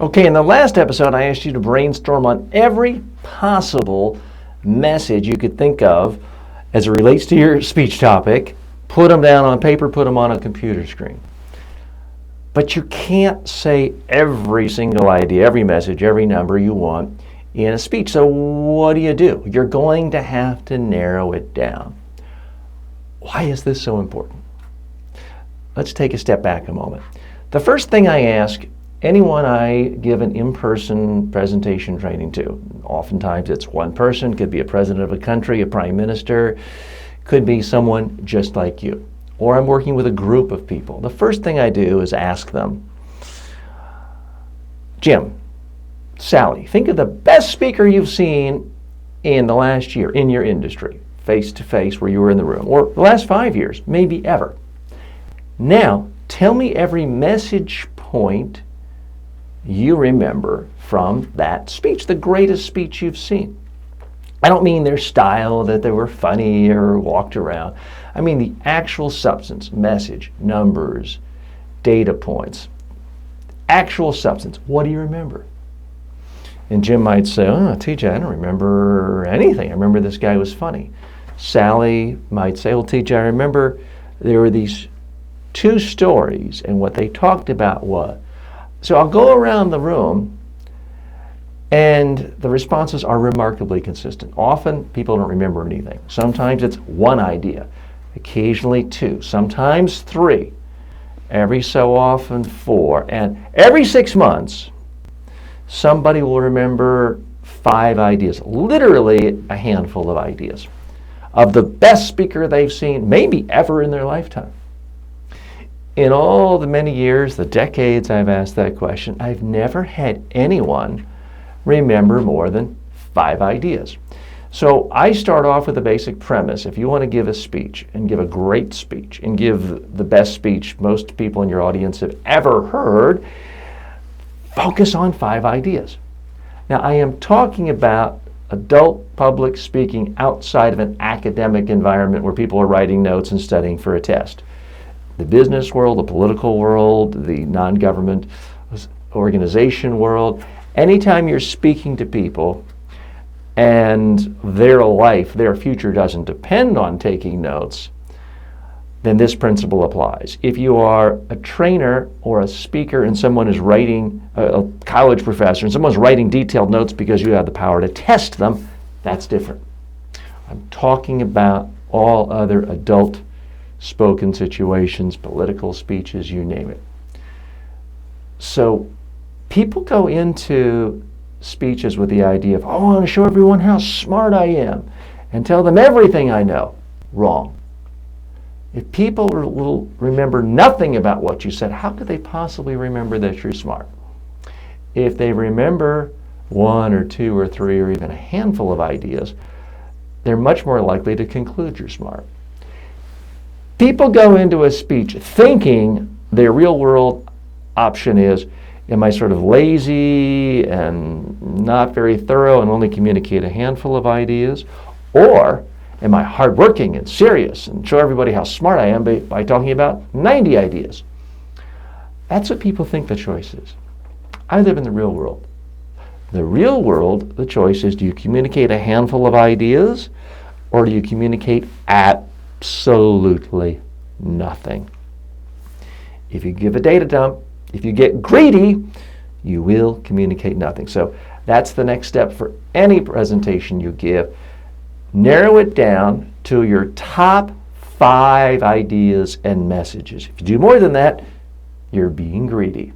Okay, in the last episode, I asked you to brainstorm on every possible message you could think of as it relates to your speech topic. Put them down on paper, put them on a computer screen. But you can't say every single idea, every message, every number you want in a speech. So what do? You're going to have to narrow it down. Why is this so important? Let's take a step back a moment. The first thing I ask anyone I give an in-person presentation training to, oftentimes it's one person, could be a president of a country, a prime minister, could be someone just like you, or I'm working with a group of people. The first thing I do is ask them, Jim, Sally, think of the best speaker you've seen in the last year in your industry, face to face where you were in the room, or the last 5 years, maybe ever. Now, tell me every message point you remember from that speech, the greatest speech you've seen. I don't mean their style, that they were funny or walked around. I mean the actual substance, message, numbers, data points. Actual substance. What do you remember? And Jim might say, oh, TJ, I don't remember anything. I remember this guy was funny. Sally might say, well, TJ, I remember there were these two stories, and what they talked about was. So I'll go around the room, and the responses are remarkably consistent. Often, people don't remember anything. Sometimes it's one idea, occasionally two, sometimes three, every so often four, and every 6 months, somebody will remember 5 ideas, literally a handful of ideas, of the best speaker they've seen, maybe ever in their lifetime. In all the many years, the decades I've asked that question, I've never had anyone remember more than 5 ideas. So I start off with a basic premise. If you want to give a speech and give a great speech and give the best speech most people in your audience have ever heard, focus on 5 ideas. Now I am talking about adult public speaking outside of an academic environment where people are writing notes and studying for a test. The business world, the political world, the non-government organization world, anytime you're speaking to people and their life, their future doesn't depend on taking notes, then this principle applies. If you are a trainer or a speaker and someone is writing, a college professor, and someone's writing detailed notes because you have the power to test them, that's different. I'm talking about all other adult spoken situations, political speeches, you name it. So people go into speeches with the idea of, oh, I want to show everyone how smart I am and tell them everything I know. Wrong. If people will remember nothing about what you said, how could they possibly remember that you're smart? If they remember 1 or 2 or 3 or even a handful of ideas, they're much more likely to conclude you're smart. People go into a speech thinking their real world option is, am I sort of lazy and not very thorough and only communicate a handful of ideas? Or am I hardworking and serious and show everybody how smart I am by talking about 90 ideas? That's what people think the choice is. I live in the real world. The real world, the choice is, do you communicate a handful of ideas or do you communicate absolutely nothing? If you give a data dump, if you get greedy, you will communicate nothing. So that's the next step for any presentation you give. Narrow it down to your top 5 ideas and messages. If you do more than that, you're being greedy.